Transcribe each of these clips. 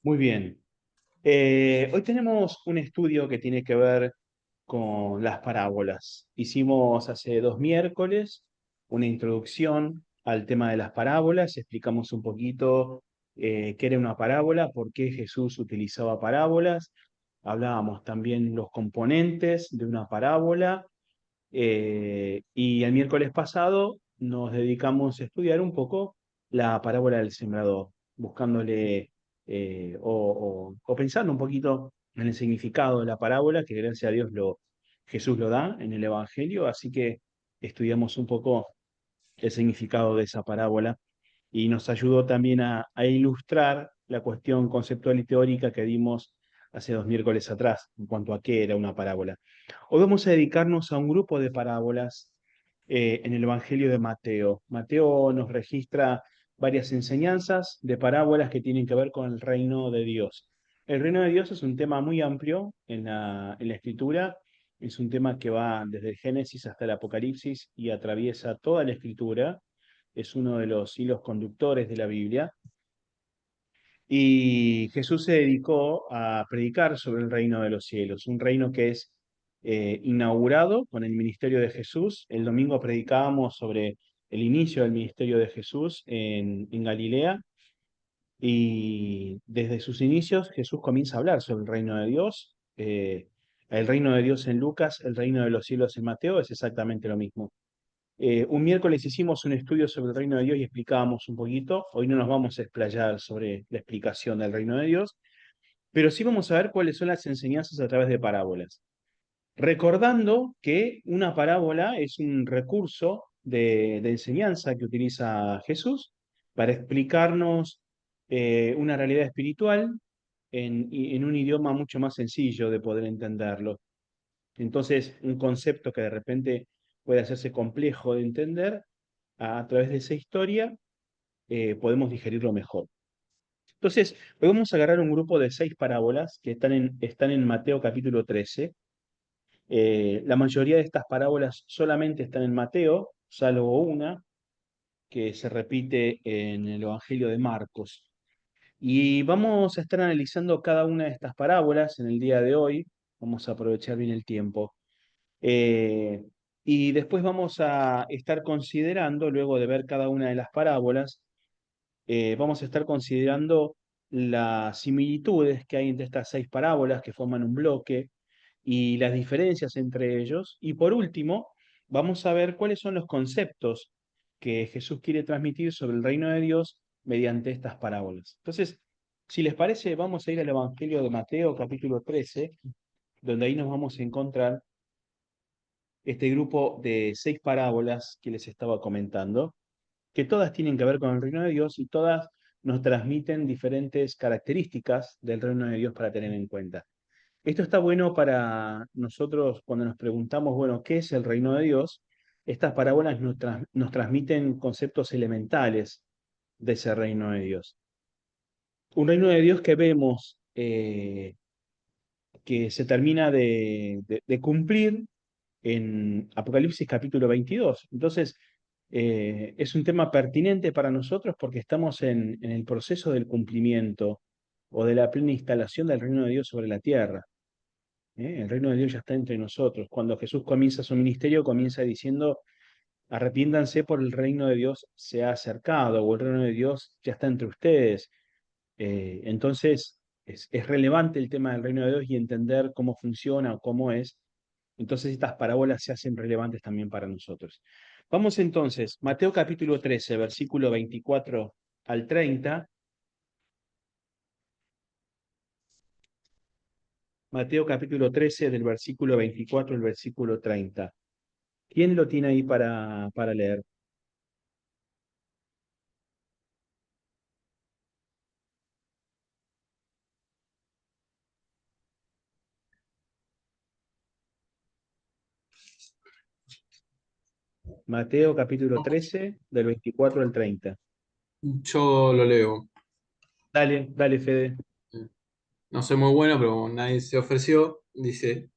Muy bien. Hoy tenemos un estudio que tiene que ver con las parábolas. Hicimos hace 2 miércoles una introducción al tema de las parábolas, explicamos un poquito qué era una parábola, por qué Jesús utilizaba parábolas, hablábamos también los componentes de una parábola, y el miércoles pasado nos dedicamos a estudiar un poco la parábola del sembrador, buscándole o pensando un poquito en el significado de la parábola, que gracias a Dios Jesús lo da en el Evangelio, así que estudiamos un poco el significado de esa parábola y nos ayudó también a ilustrar la cuestión conceptual y teórica que dimos hace 2 miércoles atrás en cuanto a qué era una parábola. Hoy vamos a dedicarnos a un grupo de parábolas en el Evangelio de Mateo. Mateo nos registra varias enseñanzas de parábolas que tienen que ver con el reino de Dios. El reino de Dios es un tema muy amplio en la Escritura, es un tema que va desde el Génesis hasta el Apocalipsis y atraviesa toda la Escritura, es uno de los hilos conductores de la Biblia. Y Jesús se dedicó a predicar sobre el reino de los cielos, un reino que es inaugurado con el ministerio de Jesús. El domingo predicábamos sobre el inicio del ministerio de Jesús en Galilea, y desde sus inicios Jesús comienza a hablar sobre el reino de Dios. El reino de Dios en Lucas, el reino de los cielos en Mateo, es exactamente lo mismo. Un miércoles hicimos un estudio sobre el reino de Dios y explicábamos un poquito. Hoy no nos vamos a explayar sobre la explicación del reino de Dios, pero sí vamos a ver cuáles son las enseñanzas a través de parábolas. Recordando que una parábola es un recurso de enseñanza que utiliza Jesús para explicarnos una realidad espiritual en un idioma mucho más sencillo de poder entenderlo. Entonces, un concepto que de repente puede hacerse complejo de entender, a través de esa historia podemos digerirlo mejor. Entonces, hoy vamos a agarrar un grupo de 6 parábolas que están en Mateo capítulo 13. La mayoría de estas parábolas solamente están en Mateo, salvo una que se repite en el Evangelio de Marcos. Y vamos a estar analizando cada una de estas parábolas en el día de hoy. Vamos a aprovechar bien el tiempo. Eh, y después vamos a estar considerando, luego de ver cada una de las parábolas, vamos a estar considerando las similitudes que hay entre estas 6 parábolas que forman un bloque y las diferencias entre ellos. Y por último, vamos a ver cuáles son los conceptos que Jesús quiere transmitir sobre el reino de Dios mediante estas parábolas. Entonces, si les parece, vamos a ir al Evangelio de Mateo, capítulo 13, donde ahí nos vamos a encontrar este grupo de 6 parábolas que les estaba comentando, que todas tienen que ver con el reino de Dios y todas nos transmiten diferentes características del reino de Dios para tener en cuenta. Esto está bueno para nosotros cuando nos preguntamos, bueno, ¿qué es el reino de Dios? Estas parábolas nos transmiten conceptos elementales de ese reino de Dios. Un reino de Dios que vemos que se termina de cumplir en Apocalipsis capítulo 22. Entonces, es un tema pertinente para nosotros porque estamos en el proceso del cumplimiento o de la plena instalación del reino de Dios sobre la tierra. El reino de Dios ya está entre nosotros. Cuando Jesús comienza su ministerio, comienza diciendo, arrepiéntanse por el reino de Dios se ha acercado, o el reino de Dios ya está entre ustedes. Entonces, es relevante el tema del reino de Dios y entender cómo funciona o cómo es. Entonces, estas parábolas se hacen relevantes también para nosotros. Vamos entonces, Mateo capítulo 13, versículo 24 al 30. Mateo capítulo 13, del versículo 24 al versículo 30. ¿Quién lo tiene ahí para leer? Mateo capítulo 13, del 24 al 30. Yo lo leo. Dale, dale, Fede. No soy muy bueno, pero nadie se ofreció. Dice,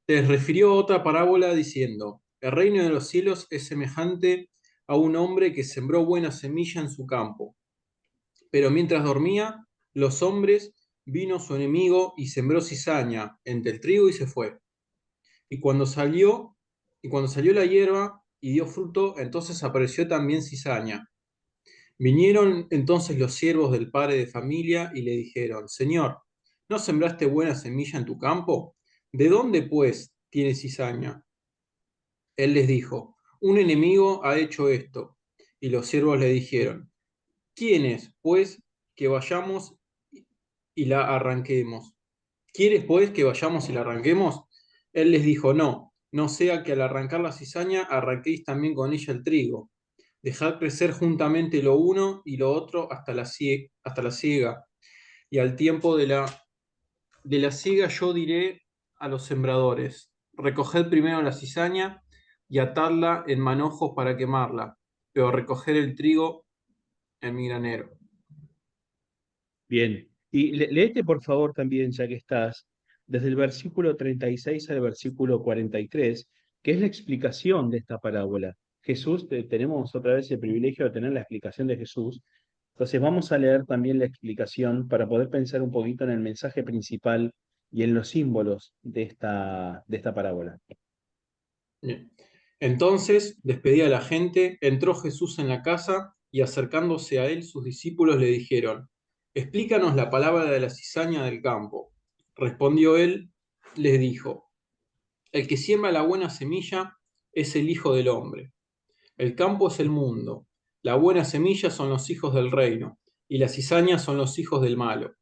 les refirió otra parábola diciendo, el reino de los cielos es semejante a un hombre que sembró buena semilla en su campo, pero mientras dormía, los hombres, vino su enemigo y sembró cizaña entre el trigo y se fue. Y cuando salió, y cuando salió la hierba y dio fruto, entonces apareció también cizaña. Vinieron entonces los siervos del padre de familia y le dijeron, Señor, ¿no sembraste buena semilla en tu campo? ¿De dónde, pues, tienes cizaña? Él les dijo, un enemigo ha hecho esto. Y los siervos le dijeron, ¿quién es, pues, que vayamos y la arranquemos? ¿Quieres, pues, que vayamos y la arranquemos? Él les dijo, no, no sea que al arrancar la cizaña arranquéis también con ella el trigo. Dejad crecer juntamente lo uno y lo otro hasta la siega. Y al tiempo de la siega yo diré a los sembradores, recoged primero la cizaña y atadla en manojos para quemarla, pero recoger el trigo en mi granero. Bien. Y léete, por favor, también, ya que estás, desde el versículo 36 al versículo 43, que es la explicación de esta parábola. Jesús, tenemos otra vez el privilegio de tener la explicación de Jesús. Entonces vamos a leer también la explicación para poder pensar un poquito en el mensaje principal y en los símbolos de esta parábola. Bien. Entonces, despedida a la gente, entró Jesús en la casa y acercándose a él sus discípulos le dijeron, explícanos la palabra de la cizaña del campo. Respondió él, les dijo, el que siembra la buena semilla es el Hijo del Hombre. El campo es el mundo. La buena semilla son los hijos del reino, y la cizaña son los hijos del malo.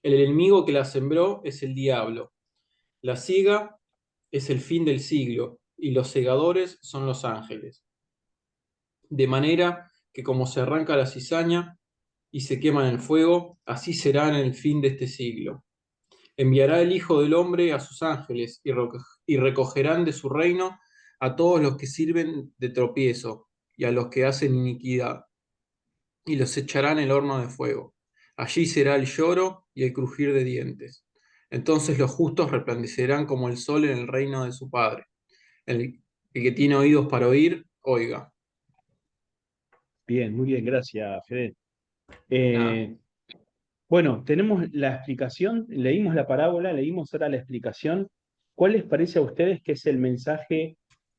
El enemigo que la sembró es el diablo. La siega es el fin del siglo, y los segadores son los ángeles. De manera que como se arranca la cizaña y se quema en el fuego, así será en el fin de este siglo. Enviará el Hijo del Hombre a sus ángeles y recogerán de su reino a todos los que sirven de tropiezo y a los que hacen iniquidad, y los echarán en el horno de fuego. Allí será el lloro y el crujir de dientes. Entonces los justos resplandecerán como el sol en el reino de su Padre. El que tiene oídos para oír, oiga. Bien, muy bien, gracias, Fede. Nada. Eh, bueno, tenemos la explicación, leímos la parábola, leímos ahora la explicación. ¿Cuál les parece a ustedes que es el mensaje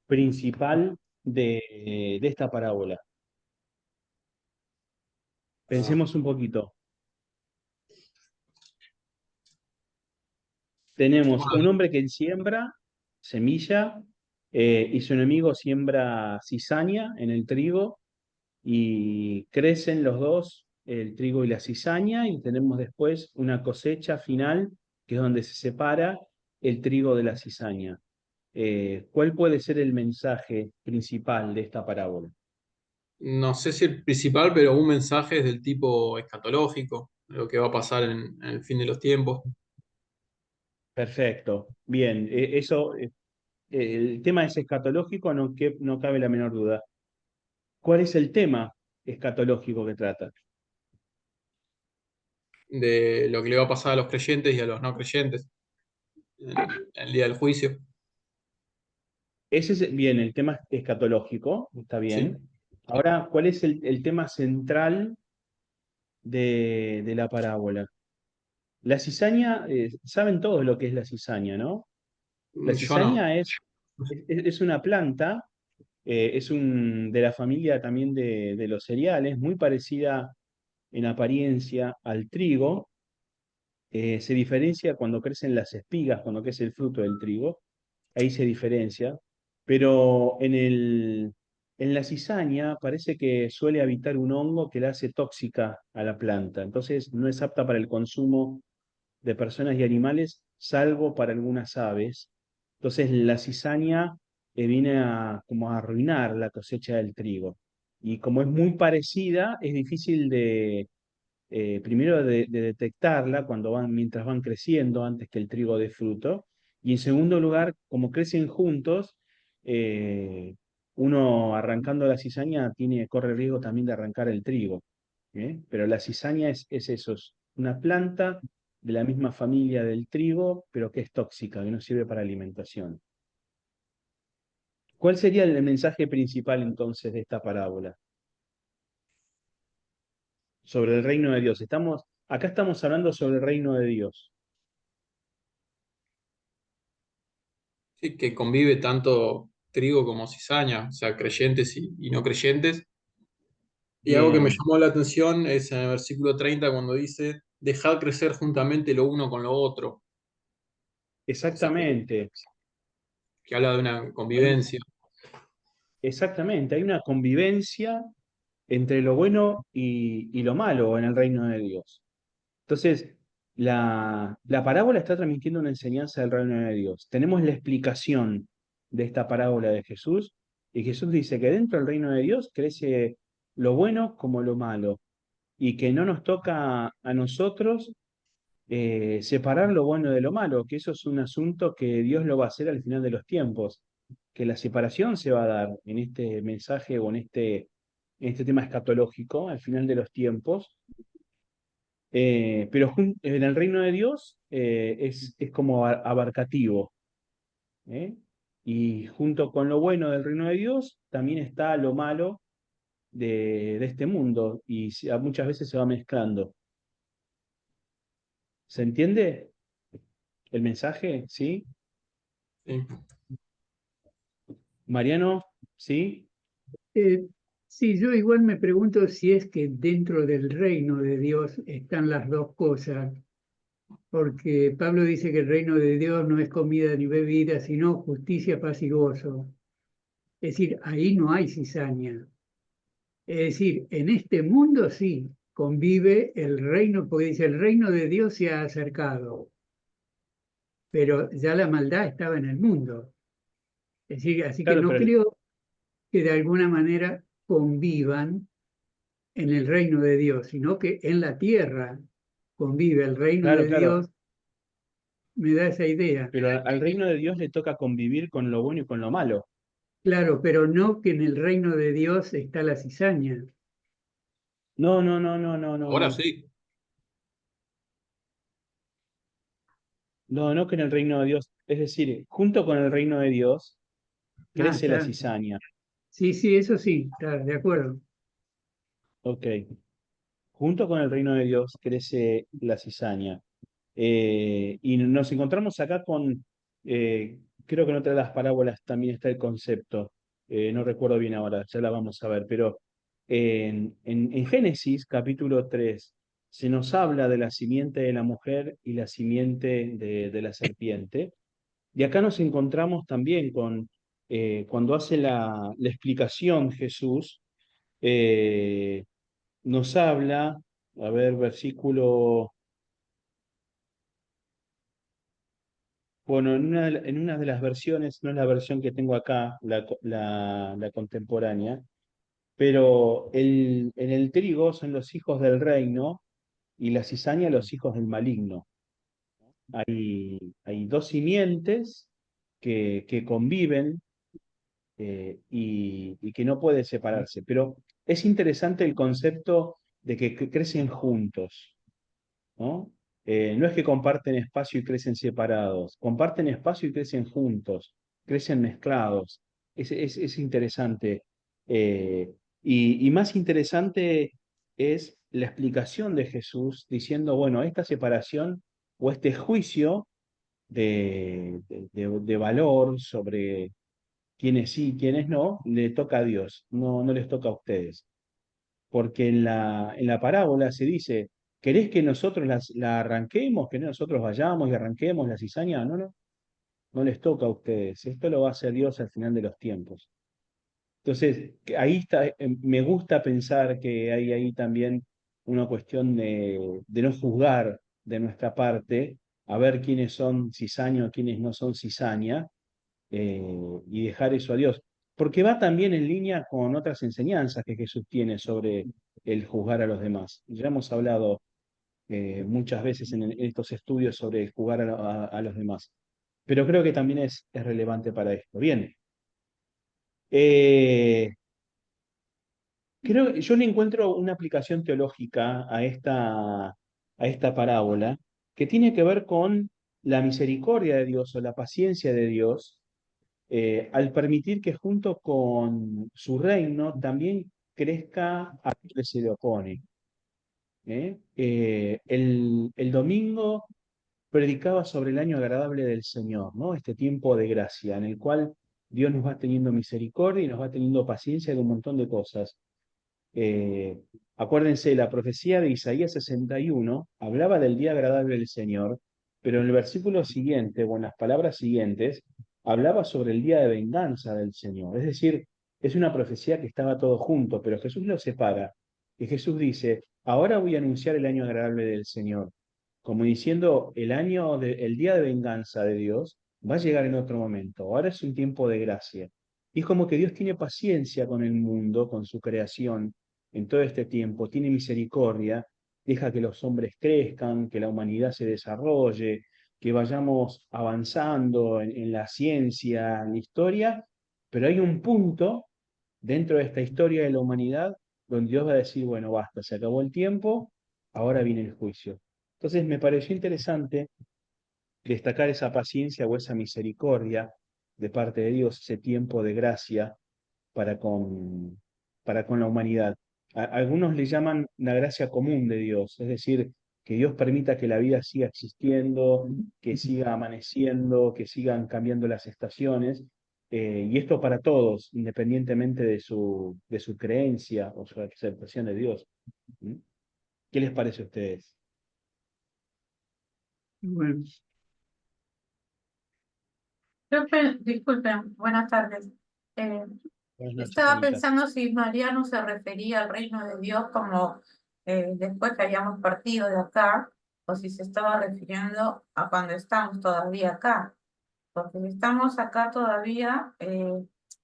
principal de esta parábola? Pensemos un poquito. Tenemos un hombre que siembra semilla y su enemigo siembra cizaña en el trigo y crecen los dos, el trigo y la cizaña, y tenemos después una cosecha final, que es donde se separa el trigo de la cizaña. ¿Cuál puede ser el mensaje principal de esta parábola? No sé si el principal, pero un mensaje es del tipo escatológico, lo que va a pasar en el fin de los tiempos. Perfecto, bien, el tema es escatológico, no, no cabe la menor duda. ¿Cuál es el tema escatológico que trata? De lo que le va a pasar a los creyentes y a los no creyentes en el día del juicio. Ese es bien el tema escatológico, está Sí. bien. Ahora, ¿cuál es el tema central de la parábola? La cizaña, saben todos lo que es la cizaña, ¿no? La Yo no. cizaña es una planta, de la familia también de los cereales, muy parecida en apariencia al trigo. Se diferencia cuando crecen las espigas, cuando crece el fruto del trigo, ahí se diferencia, pero en la cizaña parece que suele habitar un hongo que la hace tóxica a la planta, entonces no es apta para el consumo de personas y animales, salvo para algunas aves. Entonces la cizaña viene como a arruinar la cosecha del trigo. Y como es muy parecida, es difícil primero de detectarla mientras van creciendo antes que el trigo dé fruto. Y en segundo lugar, como crecen juntos, eh, uno arrancando la cizaña corre riesgo también de arrancar el trigo. Pero la cizaña es eso, es una planta de la misma familia del trigo, pero que es tóxica, que no sirve para alimentación. ¿Cuál sería el mensaje principal entonces de esta parábola sobre el reino de Dios? Estamos Acá estamos hablando sobre el reino de Dios. Sí, que convive tanto trigo como cizaña, o sea, creyentes y no creyentes. Y algo que me Bien, llamó la atención es en el versículo 30 cuando dice, dejad crecer juntamente lo uno con lo otro. O sea, exactamente. que habla de una Hay- convivencia. exactamente. Hay una convivencia entre lo bueno y lo malo en el reino de Dios. Entonces, la parábola está transmitiendo una enseñanza del reino de Dios. Tenemos la explicación de esta parábola de Jesús, y Jesús dice que dentro del reino de Dios crece lo bueno como lo malo, y que no nos toca a nosotros separar lo bueno de lo malo, que eso es un asunto que Dios lo va a hacer al final de los tiempos, que la separación se va a dar en este mensaje o en este tema escatológico al final de los tiempos, pero en el reino de Dios es como abarcativo, ¿eh? Y junto con lo bueno del reino de Dios también está lo malo de este mundo y muchas veces se va mezclando. ¿Se entiende el mensaje? ¿Sí? ¿Sí? Mariano, ¿sí? Eh, sí, yo igual me pregunto si es que dentro del reino de Dios están las dos cosas, porque Pablo dice que el reino de Dios no es comida ni bebida, sino justicia, paz y gozo. Es decir, ahí no hay cizaña. Es decir, en este mundo sí convive el reino, porque dice, el reino de Dios se ha acercado, pero ya la maldad estaba en el mundo. Es decir, así que Claro, no pero creo que de alguna manera convivan en el reino de Dios, sino que en la tierra convive el reino claro, de claro, Dios, me da esa idea. pero al reino de Dios le toca convivir con lo bueno y con lo malo. Claro, pero no que en el reino de Dios está la cizaña. No, no, no, no, no, no, Ahora no. sí. No, no que en el reino de Dios. Es decir, junto con el reino de Dios Ah, crece la está. cizaña. Sí, sí, eso sí, está de acuerdo. Ok. Junto con el reino de Dios crece la cizaña. Y nos encontramos acá con, creo que en otra de las parábolas también está el concepto, no recuerdo bien ahora, ya la vamos a ver, pero en Génesis capítulo 3 se nos habla de la simiente de la mujer y la simiente de la serpiente, y acá nos encontramos también con, cuando hace la explicación Jesús, eh, nos habla, a ver, versículo. Bueno, en una de las versiones, no es la versión que tengo acá, la contemporánea, pero en el trigo son los hijos del reino y la cizaña los hijos del maligno. Hay dos simientes que conviven y que no pueden separarse, pero es interesante el concepto de que crecen juntos. ¿No? No es que comparten espacio y crecen separados, comparten espacio y crecen juntos, crecen mezclados. Es interesante. Y más interesante es la explicación de Jesús diciendo, bueno, esta separación o este juicio de valor sobre quienes sí y quienes no, le toca a Dios, no, no les toca a ustedes porque en la parábola se dice, ¿querés que nosotros la arranquemos, que nosotros vayamos y arranquemos la cizaña? No, no, no les toca a ustedes, esto lo va a hacer Dios al final de los tiempos. Entonces, ahí está, me gusta pensar que hay ahí también una cuestión de no juzgar de nuestra parte, a ver quiénes son cizaña o quiénes no son cizaña, y dejar eso a Dios. Porque va también en línea con otras enseñanzas que Jesús tiene sobre el juzgar a los demás. Ya hemos hablado muchas veces en estos estudios sobre el juzgar a los demás. Pero creo que también es relevante para esto. Bien, eh, creo yo le encuentro una aplicación teológica a esta parábola que tiene que ver con la misericordia de Dios o la paciencia de Dios al permitir que junto con su reino también crezca a que se le opone. El domingo predicaba sobre el año agradable del Señor, ¿no? Este tiempo de gracia en el cual Dios nos va teniendo misericordia y nos va teniendo paciencia de un montón de cosas. Eh, Acuérdense, la profecía de Isaías 61 hablaba del día agradable del Señor, pero en el versículo siguiente, o en las palabras siguientes, hablaba sobre el día de venganza del Señor. Es decir, es una profecía que estaba todo junto, pero Jesús lo separa. Y Jesús dice, ahora voy a anunciar el año agradable del Señor. Como diciendo, el día de venganza de Dios va a llegar en otro momento. Ahora es un tiempo de gracia. Y es como que Dios tiene paciencia con el mundo, con su creación, en todo este tiempo, tiene misericordia, deja que los hombres crezcan, que la humanidad se desarrolle, que vayamos avanzando en la ciencia, en la historia, pero hay un punto dentro de esta historia de la humanidad donde Dios va a decir, bueno, basta, se acabó el tiempo, ahora viene el juicio. Entonces me pareció interesante destacar esa paciencia o esa misericordia de parte de Dios, ese tiempo de gracia para con, para con la humanidad. Algunos le llaman la gracia común de Dios, es decir, que Dios permita que la vida siga existiendo, que siga amaneciendo, que sigan cambiando las estaciones, y esto para todos, independientemente de su creencia o su aceptación de Dios. ¿Mm? ¿Qué les parece a ustedes? Bueno, Disculpen, buenas tardes. Eh, Buenas noches, Estaba Anita. pensando si Mariano se refería al reino de Dios como después que hayamos partido de acá, o si se estaba refiriendo a cuando estamos todavía acá. Porque si estamos acá todavía,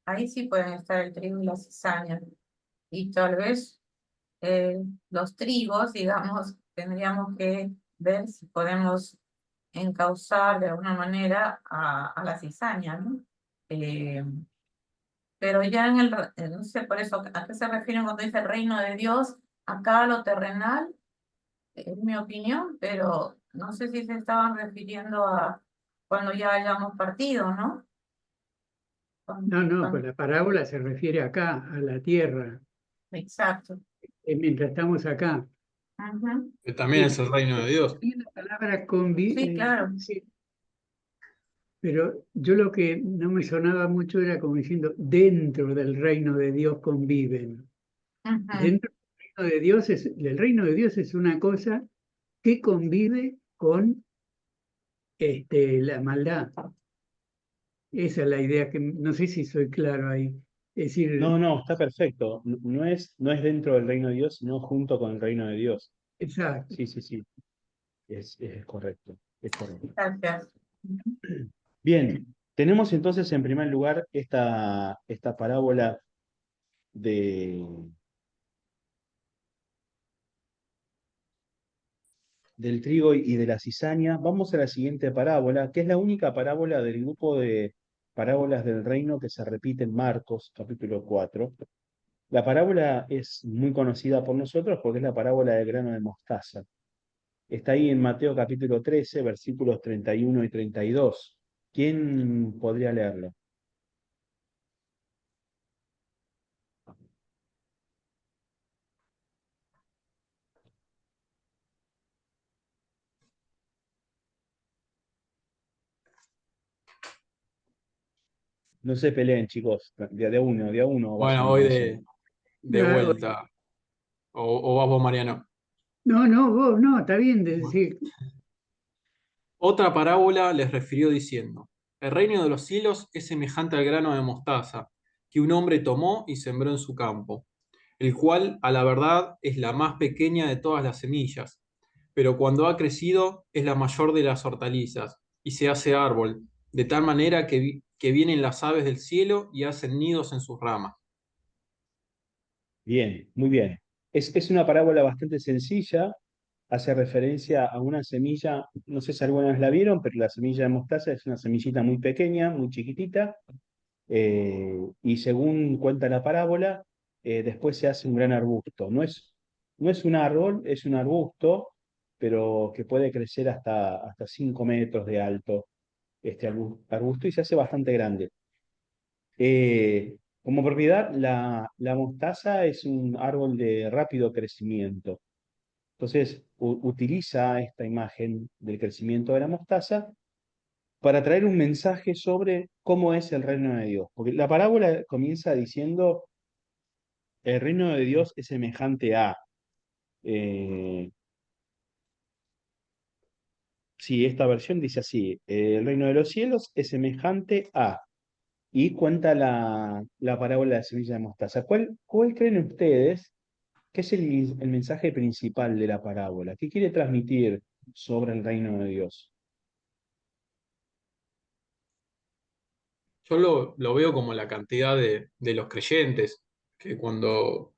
ahí sí pueden estar el trigo y la cizaña. Y tal vez los trigos, digamos, tendríamos que ver si podemos encauzar de alguna manera a la cizaña, ¿no? Eh, pero ya no sé por eso, ¿a qué se refieren cuando dice el reino de Dios? Acá a lo terrenal, es mi opinión, pero no sé si se estaban refiriendo a cuando ya hayamos partido, ¿no? no, pues la parábola se refiere acá, a la tierra, Exacto. mientras estamos acá. Ujú. Que también Y es el reino de Dios. y la palabra Sí, claro. sí, pero yo lo que no me sonaba mucho era como diciendo, dentro del reino de Dios conviven. Ujú. Dentro del reino de Dios es una cosa que convive con la maldad. Esa es la idea que no sé si soy claro ahí. Es decir, No, no, está perfecto. No es dentro del reino de Dios, sino junto con el reino de Dios. exacto. Sí, sí, sí. Es correcto, es correcto. Gracias. Ujú. Bien, tenemos entonces en primer lugar esta parábola de, del trigo y de la cizaña. Vamos a la siguiente parábola, que es la única parábola del grupo de parábolas del reino que se repite en Marcos, capítulo 4. La parábola es muy conocida por nosotros porque es la parábola del grano de mostaza. Está ahí en Mateo capítulo 13, versículos 31 y 32. ¿Quién podría leerlo? No se peleen, chicos. De a uno Bueno, vayan voy diciendo. de vuelta. O vas vos, Mariano. No, no, vos, no, está bien de decir, Otra parábola les refirió diciendo, el reino de los cielos es semejante al grano de mostaza, que un hombre tomó y sembró en su campo, el cual, a la verdad, es la más pequeña de todas las semillas, pero cuando ha crecido es la mayor de las hortalizas, y se hace árbol, de tal manera que vienen las aves del cielo y hacen nidos en sus ramas. Bien, muy bien. Es una parábola bastante sencilla. Hace referencia a una semilla, no sé si algunas la vieron, pero la semilla de mostaza es una semillita muy pequeña, muy chiquitita, y según cuenta la parábola, después se hace un gran arbusto. No es un árbol, es un arbusto, pero que puede crecer hasta 5 metros de alto, este arbusto, y se hace bastante grande. Como propiedad, la mostaza es un árbol de rápido crecimiento. Entonces, utiliza esta imagen del crecimiento de la mostaza para traer un mensaje sobre cómo es el reino de Dios. Porque la parábola comienza diciendo, el reino de Dios es semejante a... eh, sí, esta versión dice así, el reino de los cielos es semejante a... Y cuenta la parábola de la semilla de mostaza. ¿Cuál creen ustedes que es el mensaje principal de la parábola? ¿Qué quiere transmitir sobre el reino de Dios? Yo lo veo como la cantidad de los creyentes, que cuando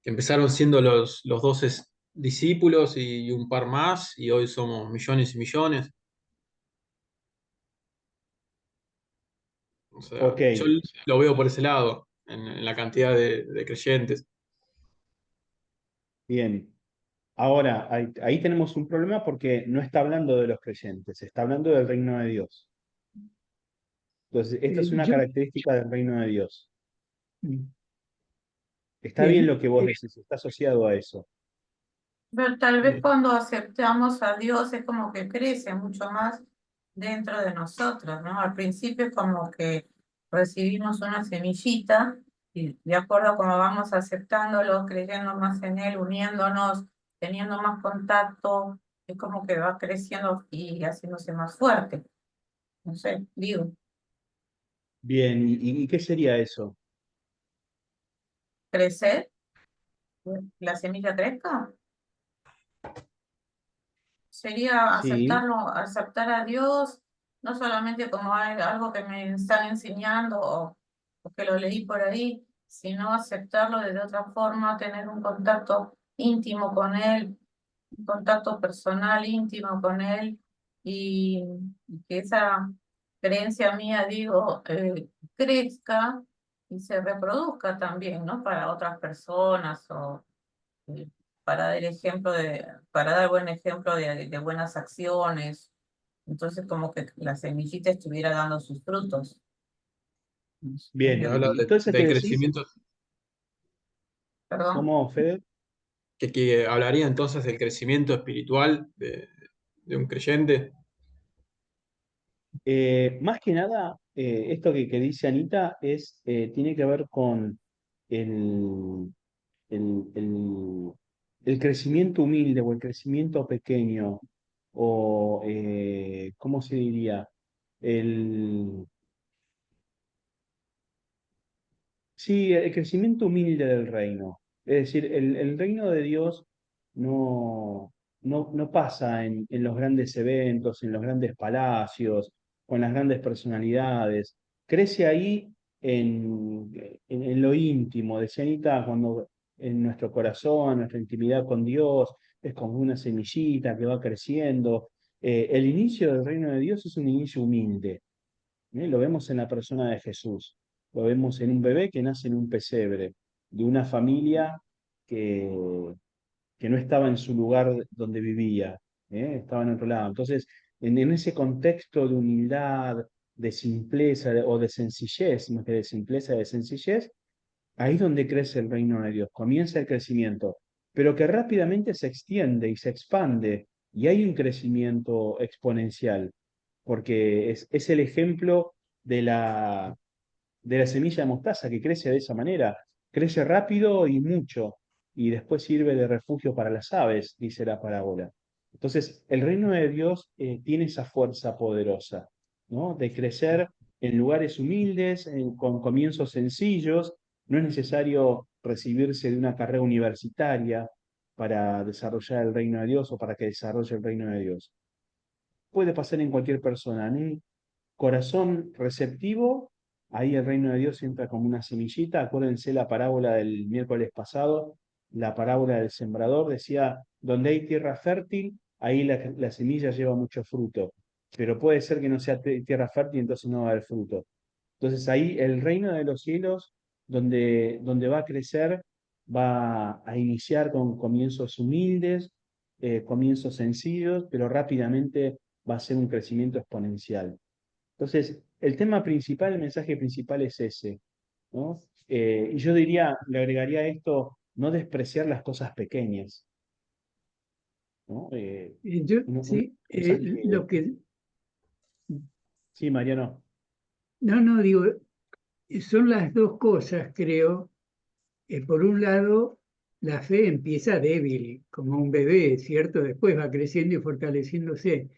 empezaron siendo los 12 discípulos y un par más, y hoy somos millones y millones. O Ok, sea, yo lo veo por ese lado, en la cantidad de creyentes. bien. Ahora, ahí tenemos un problema porque no está hablando de los creyentes, está hablando del reino de Dios. Entonces, esta es una Yo, característica del reino de Dios. mm, Está bien bien, lo que vos decís, está asociado a eso. Pero tal vez eh, cuando aceptamos a Dios es como que crece mucho más dentro de nosotros, ¿no? Al principio es como que recibimos una semillita y de acuerdo a cómo vamos aceptándolo, creyendo más en él, uniéndonos, teniendo más contacto, es como que va creciendo y haciéndose más fuerte. No sé, digo, Bien, ¿y qué sería eso? crecer, la semilla crezca. Sería Sí, aceptarlo, aceptar a Dios, no solamente como algo que me están enseñando o que lo leí por ahí, sino aceptarlo de otra forma, tener un contacto íntimo con Él, un contacto personal íntimo con Él y, y que esa creencia mía, digo, crezca y se reproduzca también, ¿no? Para otras personas o para dar ejemplo para dar buen ejemplo de buenas acciones. Entonces, como que la semillita estuviera dando sus frutos. Es bien. mi Habla Y entonces que del decís, crecimiento, perdón. ¿cómo, Fede? que hablaría entonces del crecimiento espiritual de un creyente. Más que nada, esto que dice Anita tiene que ver con el, el, el- el crecimiento humilde o el crecimiento pequeño, o ¿cómo se diría? El, sí, el crecimiento humilde del reino. Es decir, el reino de Dios no, no pasa en los grandes eventos, en los grandes palacios, con las grandes personalidades. Crece ahí en lo íntimo, decía Anita, cuando en nuestro corazón, nuestra intimidad con Dios, es como una semillita que va creciendo. El inicio del reino de Dios es un inicio humilde. Lo vemos en la persona de Jesús, lo vemos en un bebé que nace en un pesebre, de una familia que, que no estaba en su lugar donde vivía, estaba en otro lado. Entonces, en ese contexto de humildad, de simpleza o de sencillez, más que de simpleza, de sencillez, ahí es donde crece el reino de Dios, comienza el crecimiento, pero que rápidamente se extiende y se expande, y hay un crecimiento exponencial, porque es el ejemplo de la semilla de mostaza que crece de esa manera, crece rápido y mucho, y después sirve de refugio para las aves, dice la parábola. Entonces, el reino de Dios tiene esa fuerza poderosa, ¿no? De crecer en lugares humildes, con comienzos sencillos. No es necesario recibirse de una carrera universitaria para desarrollar el reino de Dios o para que desarrolle el reino de Dios. Puede pasar en cualquier persona, en un corazón receptivo, ahí el reino de Dios entra como una semillita. Acuérdense la parábola del miércoles pasado, la parábola del sembrador, decía, donde hay tierra fértil, ahí la semilla lleva mucho fruto, pero puede ser que no sea tierra fértil, entonces no va a haber fruto. Entonces ahí el reino de los cielos, donde va a crecer, va a iniciar con comienzos humildes, comienzos sencillos, pero rápidamente va a ser un crecimiento exponencial. Entonces, el tema principal, el mensaje principal es ese, ¿no? Y yo diría, le agregaría a esto, no despreciar las cosas pequeñas. ¿no? Sí, cosa que... lo que, Sí, Mariano. no, digo, son las dos cosas, creo. Por un lado, la fe empieza débil, como un bebé, ¿cierto? Después va creciendo y fortaleciéndose.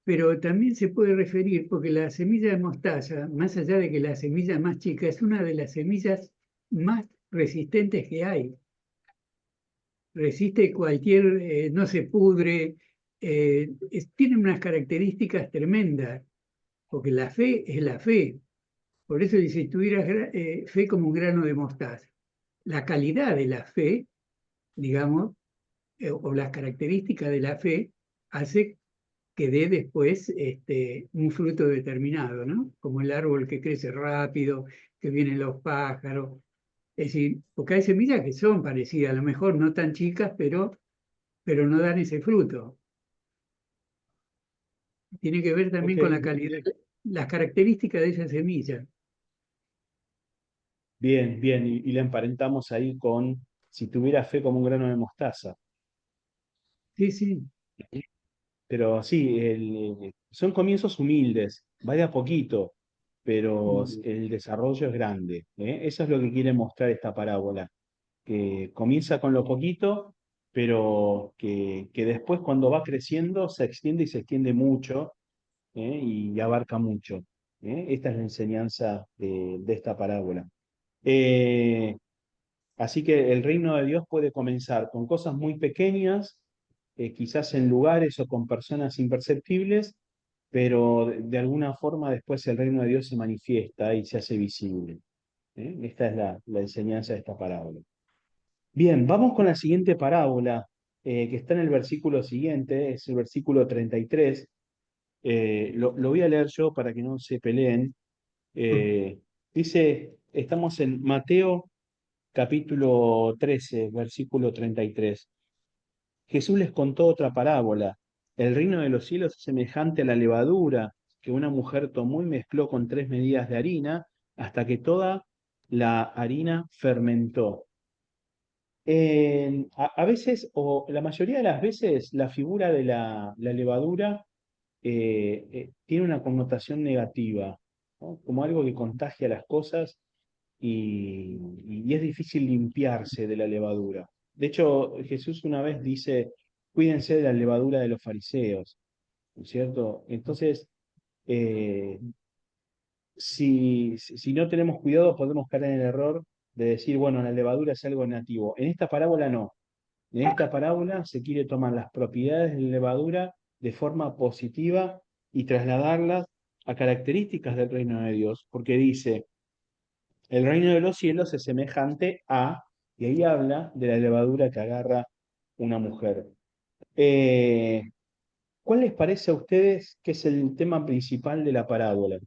Pero también se puede referir, porque la semilla de mostaza, más allá de que la semilla más chica, es una de las semillas más resistentes que hay. Resiste cualquier, no se pudre, tiene unas características tremendas, porque la fe es la fe. Por eso dice, si tuvieras fe como un grano de mostaza. La calidad de la fe, digamos, o las características de la fe, hace que dé después un fruto determinado, ¿no? Como el árbol que crece rápido, que vienen los pájaros. Es decir, porque hay semillas que son parecidas, a lo mejor no tan chicas, pero no dan ese fruto. Tiene que ver Ok, también con la calidad, las características de esa semilla. bien, bien. Y la emparentamos ahí con si tuviera fe como un grano de mostaza. Sí, sí. Pero sí, son comienzos humildes, va de a poquito, pero el desarrollo es grande, ¿eh? Eso es lo que quiere mostrar esta parábola, que comienza con lo poquito, pero que después cuando va creciendo se extiende y se extiende mucho, y abarca mucho, ¿eh? Esta es la enseñanza de esta parábola. Eh, Así que el reino de Dios puede comenzar con cosas muy pequeñas, quizás en lugares o con personas imperceptibles, pero de alguna forma después el reino de Dios se manifiesta y se hace visible. Esta es la enseñanza de esta parábola. Bien, vamos con la siguiente parábola, que está en el versículo siguiente, es el versículo 33. Lo voy a leer yo para que no se peleen. Dice, estamos en Mateo capítulo 13, versículo 33. Jesús les contó otra parábola. El reino de los cielos es semejante a la levadura que una mujer tomó y mezcló con 3 medidas de harina hasta que toda la harina fermentó. A veces, o la mayoría de las veces, la figura de la levadura tiene una connotación negativa, ¿no? Como algo que contagia las cosas y es difícil limpiarse de la levadura. De hecho, Jesús una vez dice, cuídense de la levadura de los fariseos, ¿no es cierto? Entonces, eh, si no tenemos cuidado, podemos caer en el error de decir, bueno, la levadura es algo nativo. En esta parábola no. En esta parábola se quiere tomar las propiedades de la levadura de forma positiva y trasladarlas a características del reino de Dios, porque dice, el reino de los cielos es semejante a, y ahí habla de la levadura que agarra una mujer. Eh, ¿Cuál les parece a ustedes que es el tema principal de la parábola?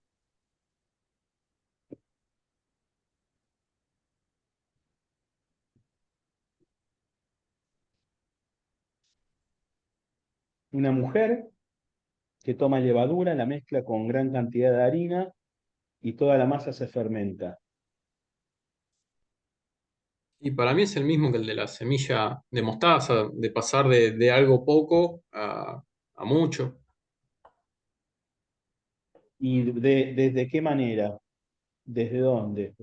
Una mujer que toma levadura, la mezcla con gran cantidad de harina y toda la masa se fermenta. Y para mí es el mismo que el de la semilla de mostaza, de pasar de algo poco a mucho. ¿Y desde qué manera? ¿Desde dónde?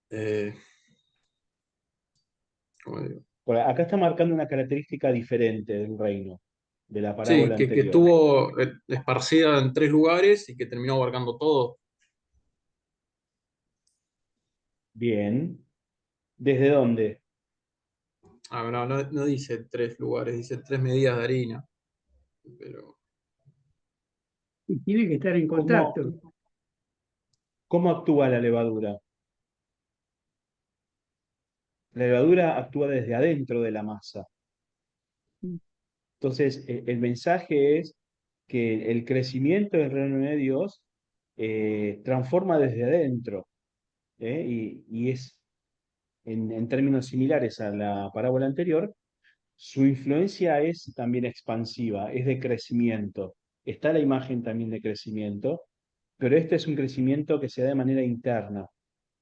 Eh, ¿Cómo digo? Acá está marcando una característica diferente del reino, de la Sí, parábola que anterior. estuvo esparcida en 3 lugares y que terminó abarcando todo. Bien. ¿Desde dónde? No dice 3 lugares, dice 3 medidas de harina. Pero Y tiene que estar en ¿Cómo, contacto. cómo actúa la levadura? La levadura actúa desde adentro de la masa. Entonces, el mensaje es que el crecimiento del reino de Dios transforma desde adentro, y es, en términos similares a la parábola anterior, su influencia es también expansiva, es de crecimiento. Está la imagen también de crecimiento, pero este es un crecimiento que se da de manera interna.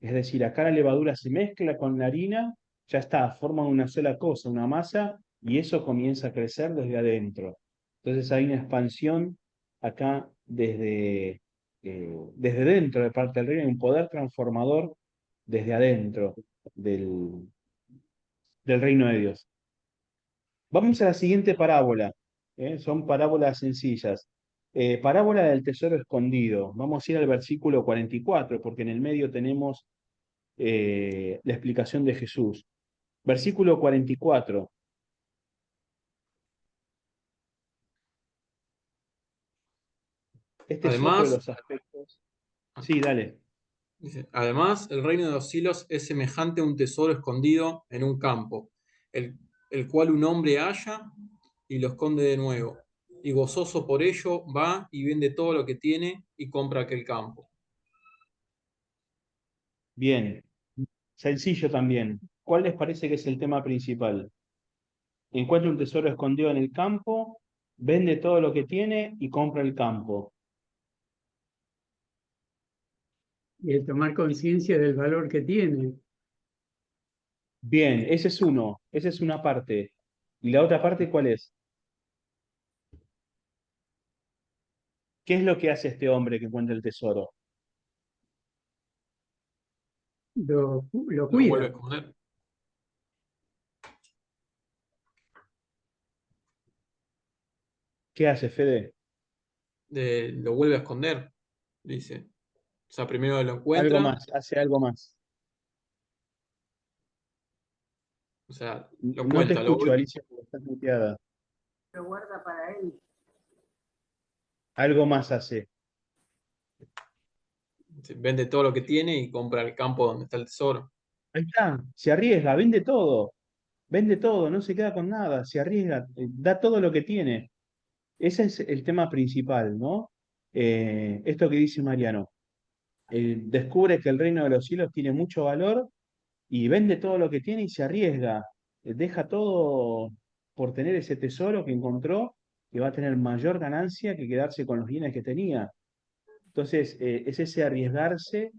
Es decir, acá la levadura se mezcla con la harina Ya está, forman una sola cosa, una masa, y eso comienza a crecer desde adentro. Entonces hay una expansión acá desde dentro de parte del reino, hay un poder transformador desde adentro del reino de Dios. Vamos a la siguiente parábola. Son parábolas sencillas. Parábola del tesoro escondido. Vamos a ir al versículo 44, porque en el medio tenemos la explicación de Jesús. Versículo 44. Este es otro de Además, los aspectos. Sí, dale. dice, además, el reino de los cielos es semejante a un tesoro escondido en un campo, el cual un hombre halla y lo esconde de nuevo. Y gozoso por ello va y vende todo lo que tiene y compra aquel campo. Bien. Sencillo también. ¿Cuál les parece que es el tema principal? Encuentra un tesoro escondido en el campo, vende todo lo que tiene y compra el campo. Y el tomar conciencia del valor que tiene. Bien, ese es uno, esa es una parte. ¿Y la otra parte cuál es? ¿Qué es lo que hace este hombre que encuentra el tesoro? Lo Lo vuelve a cuida. esconder. ¿Qué hace, Fede? Lo vuelve a esconder, dice. O sea, primero lo Algo encuentra, más, hace algo más. o sea, lo No te encuentra, lo escucho, vuelve, Alicia, porque estás muteada. Lo guarda para él. Algo más hace. vende todo lo que tiene y compra el campo donde está el tesoro. Ahí está, se arriesga, vende todo, no se queda con nada, se arriesga, da todo lo que tiene. Ese es el tema principal, ¿no? Esto que dice Mariano. Descubre que el reino de los cielos tiene mucho valor y vende todo lo que tiene y se arriesga. Deja todo por tener ese tesoro que encontró, que va a tener mayor ganancia que quedarse con los bienes que tenía. Entonces, es ese arriesgarse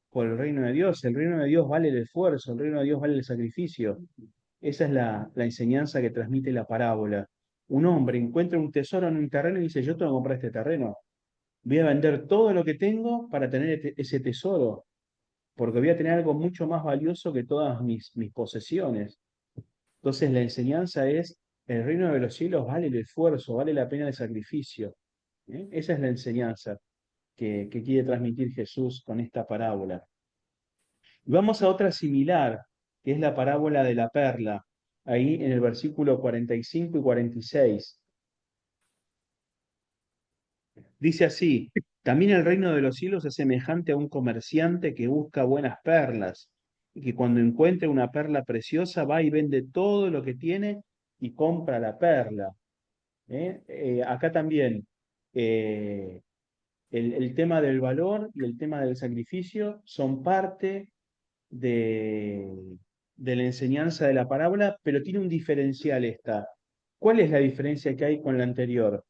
por el reino de Dios. El reino de Dios vale el esfuerzo, el reino de Dios vale el sacrificio. Esa es la enseñanza que transmite la parábola. Un hombre encuentra un tesoro en un terreno y dice, yo tengo que comprar este terreno. Voy a vender todo lo que tengo para tener ese tesoro, porque voy a tener algo mucho más valioso que todas mis posesiones. Entonces la enseñanza es, el reino de los cielos vale el esfuerzo, vale la pena el sacrificio. Esa es la enseñanza que quiere transmitir Jesús con esta parábola. Y vamos a otra similar, que es la parábola de la perla, ahí en el versículo 45 y 46. Dice así, también el reino de los cielos es semejante a un comerciante que busca buenas perlas, y que cuando encuentra una perla preciosa va y vende todo lo que tiene y compra la perla. Acá también eh, el tema del valor y el tema del sacrificio son parte de la enseñanza de la parábola, pero tiene un diferencial esta. ¿Cuál es la diferencia que hay con la anterior?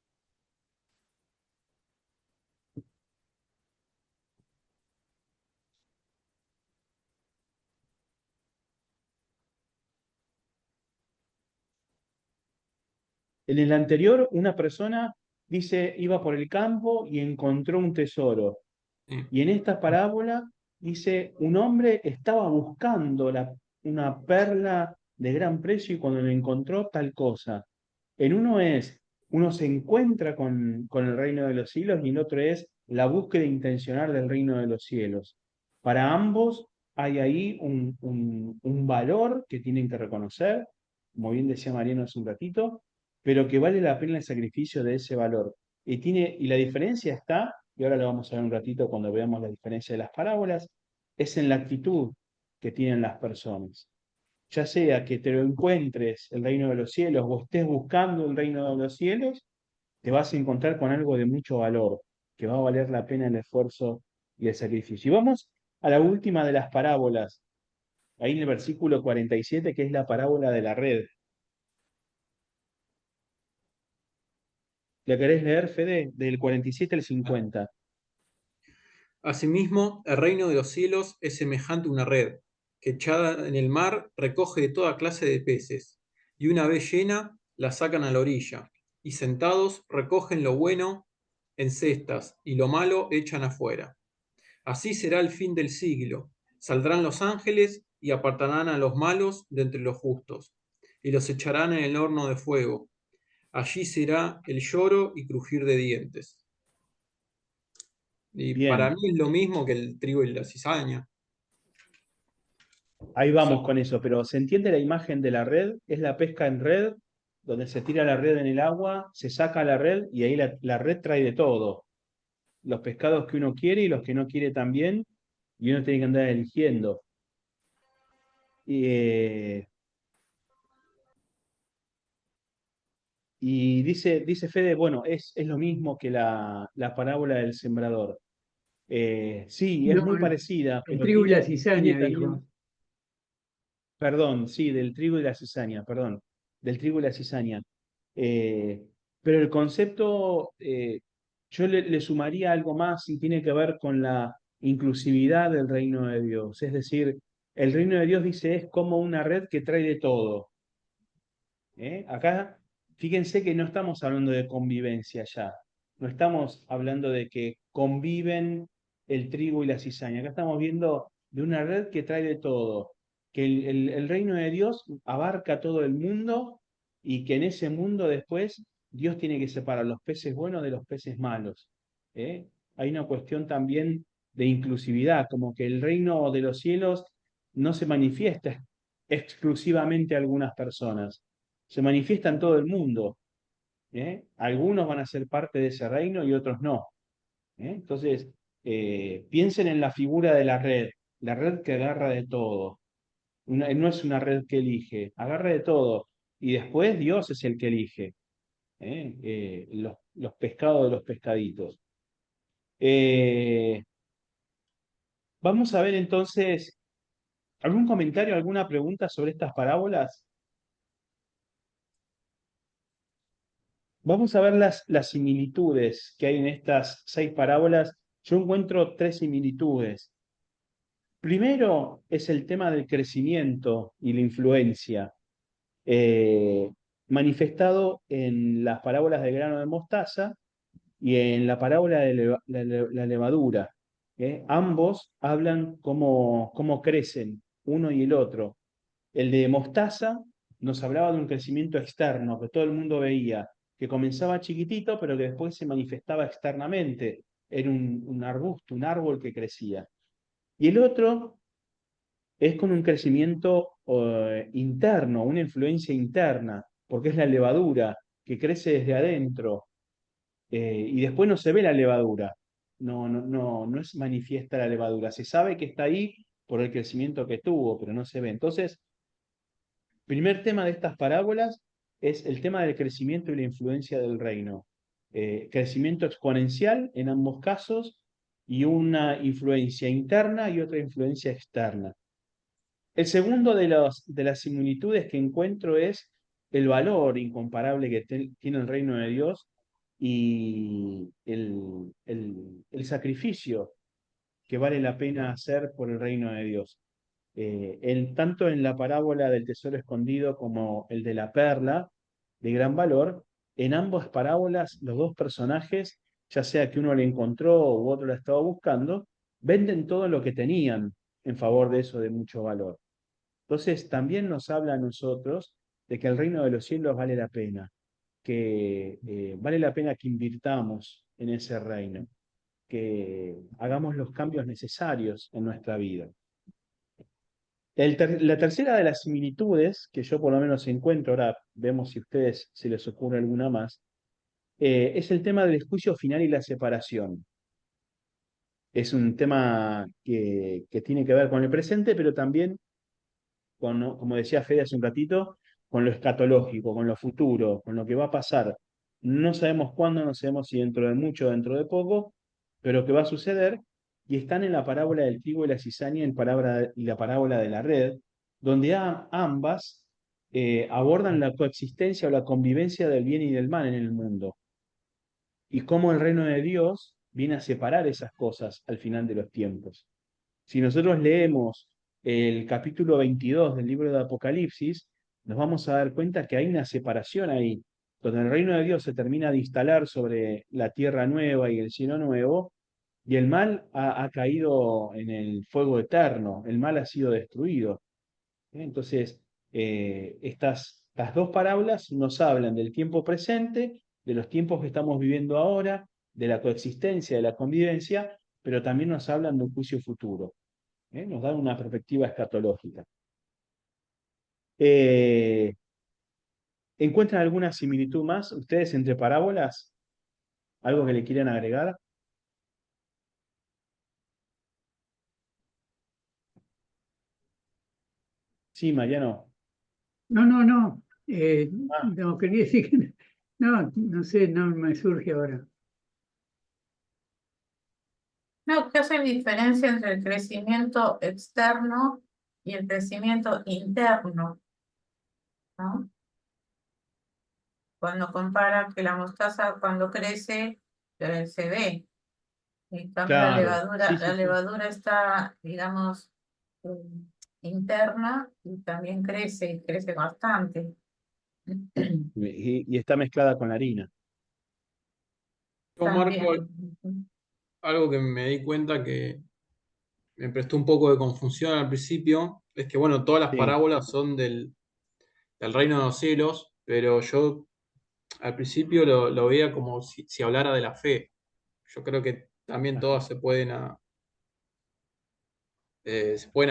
En el anterior, una persona dice, iba por el campo y encontró un tesoro. Sí. Y en esta parábola dice, un hombre estaba buscando una perla de gran precio y cuando lo encontró, tal cosa. En uno es, uno se encuentra con el reino de los cielos y en otro es la búsqueda intencional del reino de los cielos. Para ambos hay ahí un valor que tienen que reconocer, como bien decía Mariano hace un ratito, pero que vale la pena el sacrificio de ese valor. Y la diferencia está, y ahora lo vamos a ver un ratito cuando veamos la diferencia de las parábolas, es en la actitud que tienen las personas. Ya sea que te lo encuentres el reino de los cielos o estés buscando el reino de los cielos, te vas a encontrar con algo de mucho valor, que va a valer la pena el esfuerzo y el sacrificio. Y vamos a la última de las parábolas, ahí en el versículo 47, que es la parábola de la red. ¿La querés leer, Fede? Del 47 al 50. Asimismo, el reino de los cielos es semejante a una red que echada en el mar recoge de toda clase de peces, y una vez llena la sacan a la orilla, y sentados recogen lo bueno en cestas, y lo malo echan afuera. Así será el fin del siglo. Saldrán los ángeles y apartarán a los malos de entre los justos, y los echarán en el horno de fuego. Allí será el lloro y crujir de dientes. Y para Bien, mí es lo mismo que el trigo y la cizaña. ahí Son- vamos con eso, pero ¿se entiende la imagen de la red? Es la pesca en red, donde se tira la red en el agua, se saca la red y ahí la red trae de todo. Los pescados que uno quiere y los que no quiere también, y uno tiene que andar eligiendo. Y, dice Fede, bueno, es lo mismo que la parábola del sembrador. Sí, es No, muy parecida, el pero trigo y la tiene cizaña, también, dijo. perdón, sí, del trigo y la cizaña, perdón, del trigo y la cizaña. Eh, pero el concepto, yo le sumaría algo más y tiene que ver con la inclusividad del reino de Dios. Es decir, el reino de Dios dice es como una red que trae de todo. Acá, fíjense que no estamos hablando de convivencia ya, no estamos hablando de que conviven el trigo y la cizaña, acá estamos viendo de una red que trae de todo, que el reino de Dios abarca todo el mundo y que en ese mundo después Dios tiene que separar los peces buenos de los peces malos. ¿eh? Hay una cuestión también de inclusividad, como que el reino de los cielos no se manifiesta exclusivamente a algunas personas, se manifiesta en todo el mundo. Algunos van a ser parte de ese reino y otros no. Entonces, piensen en la figura de la red que agarra de todo. No es una red que elige, agarra de todo. Y después Dios es el que elige los pescados de los pescaditos. Eh, Vamos a ver entonces, ¿algún comentario, alguna pregunta sobre estas parábolas? Vamos a ver las similitudes que hay en estas 6 parábolas. Yo encuentro 3 similitudes. Primero es el tema del crecimiento y la influencia, eh, manifestado en las parábolas del grano de mostaza y en la parábola de la levadura. Ambos hablan cómo crecen uno y el otro. El de mostaza nos hablaba de un crecimiento externo que todo el mundo veía, que comenzaba chiquitito, pero que después se manifestaba externamente. Era un arbusto, un árbol que crecía. Y el otro es con un crecimiento interno, una influencia interna, porque es la levadura que crece desde adentro y después no se ve la levadura. No es manifiesta la levadura. Se sabe que está ahí por el crecimiento que tuvo, pero no se ve. Entonces, primer tema de estas parábolas es el tema del crecimiento y la influencia del reino. Crecimiento exponencial en ambos casos y una influencia interna y otra influencia externa. El segundo de las similitudes que encuentro es el valor incomparable que tiene el reino de Dios y el sacrificio que vale la pena hacer por el reino de Dios. Tanto en la parábola del tesoro escondido como el de la perla, de gran valor, en ambas parábolas los dos personajes, ya sea que uno le encontró u otro la estaba buscando, venden todo lo que tenían en favor de eso de mucho valor. Entonces también nos habla a nosotros de que el reino de los cielos vale la pena, que vale la pena que invirtamos en ese reino, que hagamos los cambios necesarios en nuestra vida. La tercera de las similitudes, que yo por lo menos encuentro, ahora vemos si a ustedes se les ocurre alguna más, es el tema del juicio final y la separación. Es un tema que tiene que ver con el presente, pero también como decía Fede hace un ratito, con lo escatológico, con lo futuro, con lo que va a pasar. No sabemos cuándo, no sabemos si dentro de mucho o dentro de poco, pero que va a suceder. Y están en la parábola del trigo y la cizaña y la parábola de la red, donde ambas abordan la coexistencia o la convivencia del bien y del mal en el mundo. Y cómo el reino de Dios viene a separar esas cosas al final de los tiempos. Si nosotros leemos el capítulo 22 del libro de Apocalipsis, nos vamos a dar cuenta que hay una separación ahí, donde el reino de Dios se termina de instalar sobre la tierra nueva y el cielo nuevo, y el mal ha caído en el fuego eterno, el mal ha sido destruido. Entonces, estas dos parábolas nos hablan del tiempo presente, de los tiempos que estamos viviendo ahora, de la coexistencia, de la convivencia, pero también nos hablan de un juicio futuro. Nos dan una perspectiva escatológica. ¿Encuentran alguna similitud más ustedes entre parábolas? ¿Algo que le quieran agregar? Sí, Mariano. No, no, no. Ah, No, quería decir que no, no sé, no me surge ahora. No, ¿qué hace la diferencia entre el crecimiento externo y el crecimiento interno? ¿No? Cuando compara que la mostaza cuando crece se ve, en cambio claro. Sí, la sí, sí. levadura está, digamos, eh, interna y también crece, y crece bastante. Y está mezclada con la harina. Yo marco También. algo que me di cuenta que me prestó un poco de confusión al principio, es que, bueno, todas las Sí. parábolas son del reino de los cielos, pero yo al principio lo veía como si hablara de la fe. Yo creo que también Ajá. todas se pueden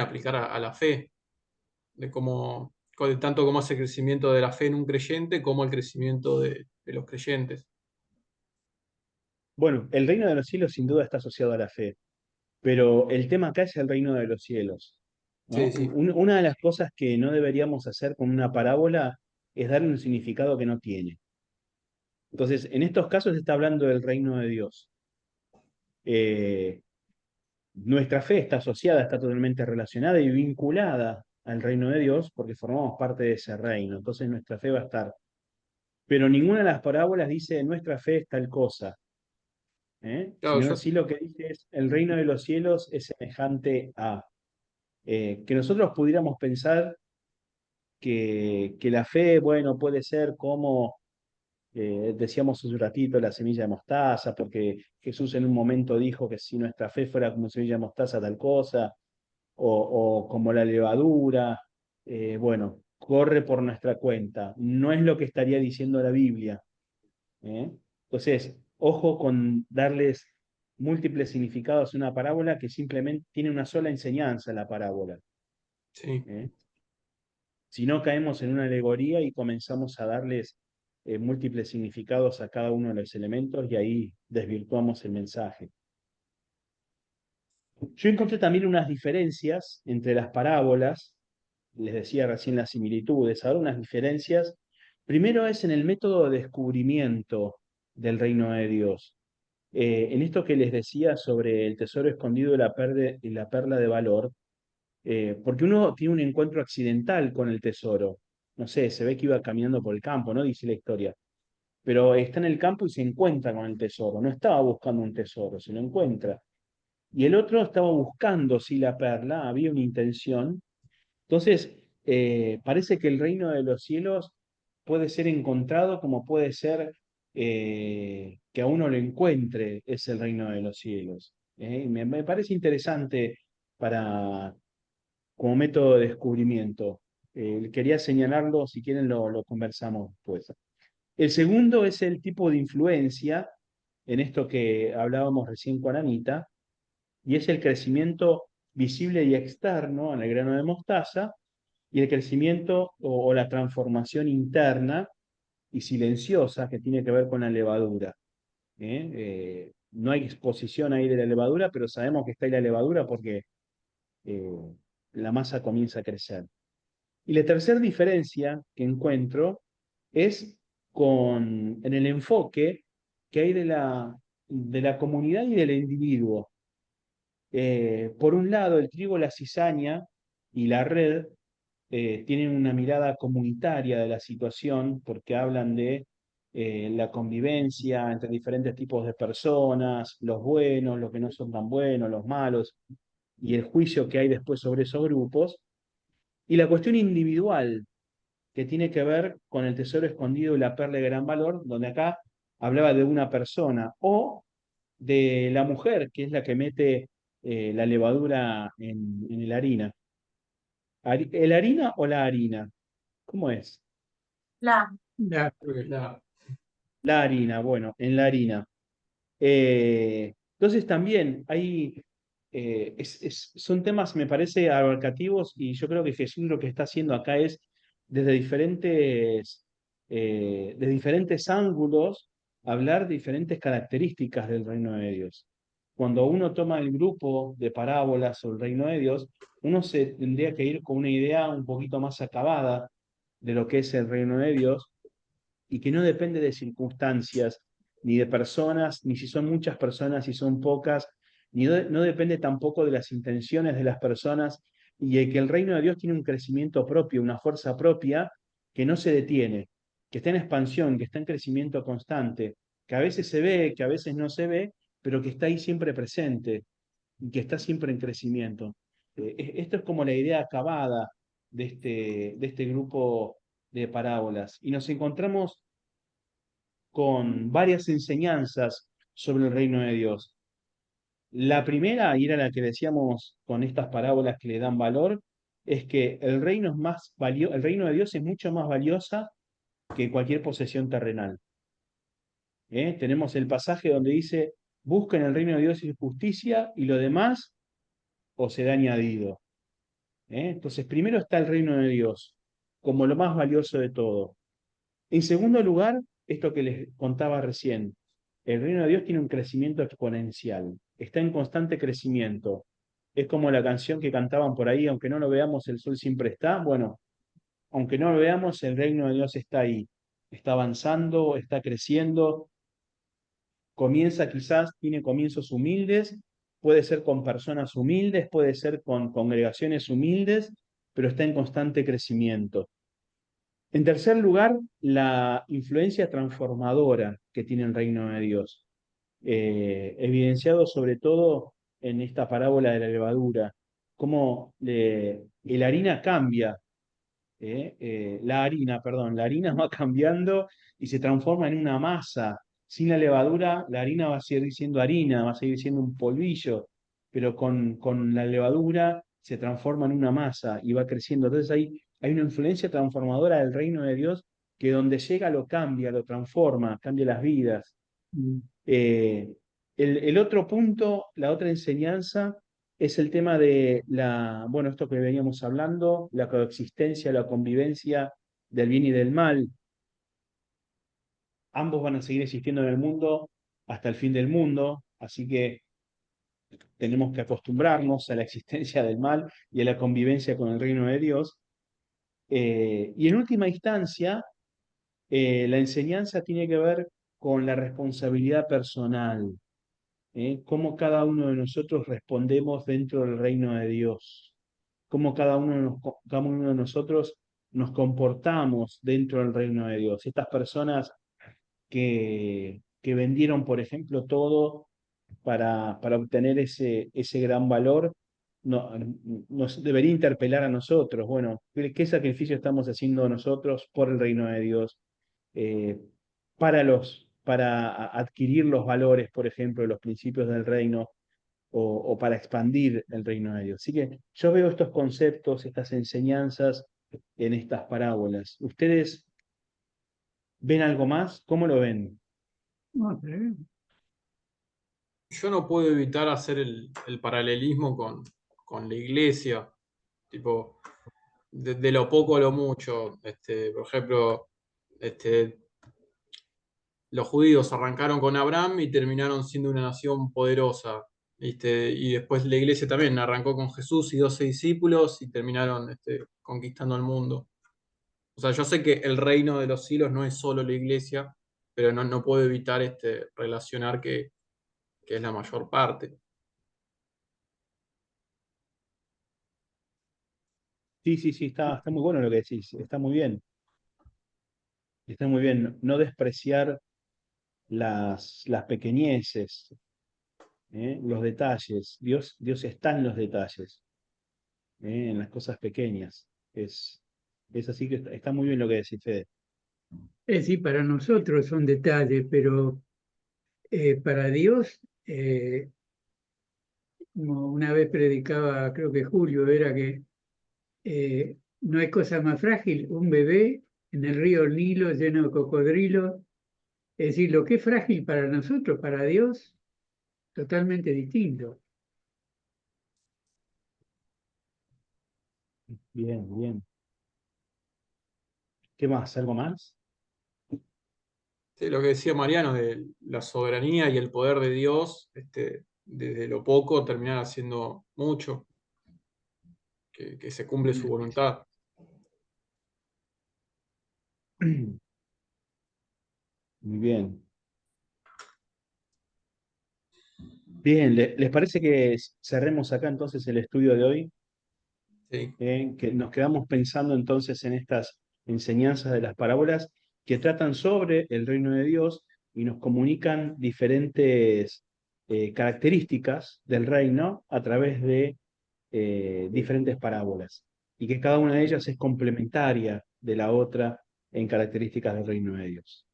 aplicar a la fe, de cómo, de tanto como hace el crecimiento de la fe en un creyente como el crecimiento de los creyentes. Bueno, el reino de los cielos sin duda está asociado a la fe, pero el tema acá es el reino de los cielos, ¿no? Sí, sí. Una de las cosas que no deberíamos hacer con una parábola es darle un significado que no tiene. Entonces, en estos casos está hablando del reino de Dios. Eh, Nuestra fe está asociada, está totalmente relacionada y vinculada al reino de Dios porque formamos parte de ese reino. Entonces nuestra fe va a estar. Pero ninguna de las parábolas dice nuestra fe es tal cosa, Claro, sino yo, sí lo que dice es el reino de los cielos es semejante a. Que nosotros pudiéramos pensar que la fe, bueno, puede ser como decíamos hace un ratito, la semilla de mostaza, porque Jesús en un momento dijo que si nuestra fe fuera como semilla de mostaza, tal cosa, o como la levadura, bueno, corre por nuestra cuenta. No es lo que estaría diciendo la Biblia. ¿eh? Entonces, ojo con darles múltiples significados a una parábola que simplemente tiene una sola enseñanza la parábola. sí. ¿eh? Si no, caemos en una alegoría y comenzamos a darles múltiples significados a cada uno de los elementos y ahí desvirtuamos el mensaje. Yo encontré también unas diferencias entre las parábolas, les decía recién las similitudes, ahora unas diferencias. Primero es en el método de descubrimiento del reino de Dios. En esto que les decía sobre el tesoro escondido y la perla de valor, porque uno tiene un encuentro accidental con el tesoro. No sé, se ve que iba caminando por el campo, ¿no? Dice la historia. Pero está en el campo y se encuentra con el tesoro. No estaba buscando un tesoro, se lo encuentra. Y el otro estaba buscando, sí, la perla, había una intención. Entonces, parece que el reino de los cielos puede ser encontrado como puede ser que a uno lo encuentre, es el reino de los cielos. Me parece interesante para, como método de descubrimiento. Quería señalarlo, si quieren lo conversamos después. El segundo es el tipo de influencia, en esto que hablábamos recién con Anita, y es el crecimiento visible y externo en el grano de mostaza, y el crecimiento o la transformación interna y silenciosa que tiene que ver con la levadura. No hay exposición ahí de la levadura, pero sabemos que está ahí la levadura porque eh, la masa comienza a crecer. Y la tercera diferencia que encuentro es en el enfoque que hay de la comunidad y del individuo. Por un lado, el trigo, la cizaña y la red tienen una mirada comunitaria de la situación porque hablan de la convivencia entre diferentes tipos de personas, los buenos, los que no son tan buenos, los malos. y el juicio que hay después sobre esos grupos, y la cuestión individual, que tiene que ver con el tesoro escondido y la perla de gran valor, donde acá hablaba de una persona, o de la mujer, que es la que mete la levadura en la harina. ¿El harina o la harina? ¿Cómo es? La, La, Creo que es La harina, bueno, en la harina. Entonces también hay, son temas, me parece, abarcativos y yo creo que Jesús lo que está haciendo acá es de diferentes ángulos hablar de diferentes características del reino de Dios. Cuando uno toma el grupo de parábolas sobre el reino de Dios, uno se tendría que ir con una idea un poquito más acabada de lo que es el reino de Dios y que no depende de circunstancias, ni de personas, ni si son muchas personas, si son pocas, no depende tampoco de las intenciones de las personas, y de que el reino de Dios tiene un crecimiento propio, una fuerza propia que no se detiene, que está en expansión, que está en crecimiento constante, que a veces se ve, que a veces no se ve, pero que está ahí siempre presente y que está siempre en crecimiento. Esto es como la idea acabada de este grupo de parábolas. Y nos encontramos con varias enseñanzas sobre el reino de Dios. La primera, y era la que decíamos con estas parábolas que le dan valor, es que el reino es más valioso, el reino de Dios es mucho más valiosa que cualquier posesión terrenal. Tenemos el pasaje donde dice, busquen el reino de Dios y su justicia, y lo demás os será añadido. Entonces, primero está el reino de Dios, como lo más valioso de todo. En segundo lugar, esto que les contaba recién, el reino de Dios tiene un crecimiento exponencial, está en constante crecimiento. Es como la canción que cantaban por ahí, aunque no lo veamos, el sol siempre está. Bueno, aunque no lo veamos, el reino de Dios está ahí, está avanzando, está creciendo, comienza quizás, tiene comienzos humildes, puede ser con personas humildes, puede ser con congregaciones humildes, pero está en constante crecimiento. En tercer lugar, la influencia transformadora que tiene el reino de Dios, evidenciado sobre todo en esta parábola de la levadura, cómo la harina cambia, la harina va cambiando y se transforma en una masa. Sin la levadura, la harina va a seguir siendo harina, va a seguir siendo un polvillo, pero con la levadura se transforma en una masa y va creciendo. Entonces hay una influencia transformadora del reino de Dios que donde llega lo cambia, lo transforma, cambia las vidas. mm, Eh, el otro punto, la otra enseñanza, es el tema de bueno, esto que veníamos hablando, la coexistencia, la convivencia del bien y del mal. Ambos van a seguir existiendo en el mundo hasta el fin del mundo, así que tenemos que acostumbrarnos a la existencia del mal y a la convivencia con el reino de Dios. Y en última instancia, la enseñanza tiene que ver con la responsabilidad personal. Cómo cada uno de nosotros respondemos dentro del reino de Dios, cómo cada uno de nosotros nos comportamos dentro del reino de Dios. Estas personas que vendieron, por ejemplo, todo para obtener ese gran valor, nos debería interpelar a nosotros. Bueno, ¿qué sacrificio estamos haciendo nosotros por el reino de Dios? Eh, para adquirir los valores, por ejemplo, los principios del reino o para expandir el reino de Dios. Así que yo veo estos conceptos, estas enseñanzas en estas parábolas. ¿Ustedes ven algo más? ¿Cómo lo ven? no, está bien. Yo no puedo evitar hacer el paralelismo con la iglesia, tipo, de lo poco a lo mucho. Por ejemplo, este, los judíos arrancaron con Abraham y terminaron siendo una nación poderosa. ¿Viste? Y después la iglesia también arrancó con Jesús y 12 discípulos y terminaron conquistando el mundo. O sea, yo sé que el reino de los cielos no es solo la iglesia, pero no puedo evitar relacionar que es la mayor parte. Sí, sí, sí, está muy bueno lo que decís, está muy bien, está muy bien. No despreciar las pequeñeces, Los detalles. Dios está en los detalles, en las cosas pequeñas. Es así que está muy bien lo que decís, Fede. Es decir, para nosotros son detalles, pero para Dios, como una vez predicaba, creo que Julio, era que no hay cosa más frágil, un bebé en el río Nilo lleno de cocodrilos. Es decir, lo que es frágil para nosotros, para Dios, totalmente distinto. Bien, bien. ¿Qué más? ¿Algo más? Sí, lo que decía Mariano de la soberanía y el poder de Dios, desde lo poco terminar haciendo mucho, que se cumple su voluntad. Muy bien. Bien, ¿les parece que cerremos acá entonces el estudio de hoy? Sí. Que nos quedamos pensando entonces en estas enseñanzas de las parábolas que tratan sobre el reino de Dios y nos comunican diferentes características del reino a través de diferentes parábolas y que cada una de ellas es complementaria de la otra en características del reino de Dios.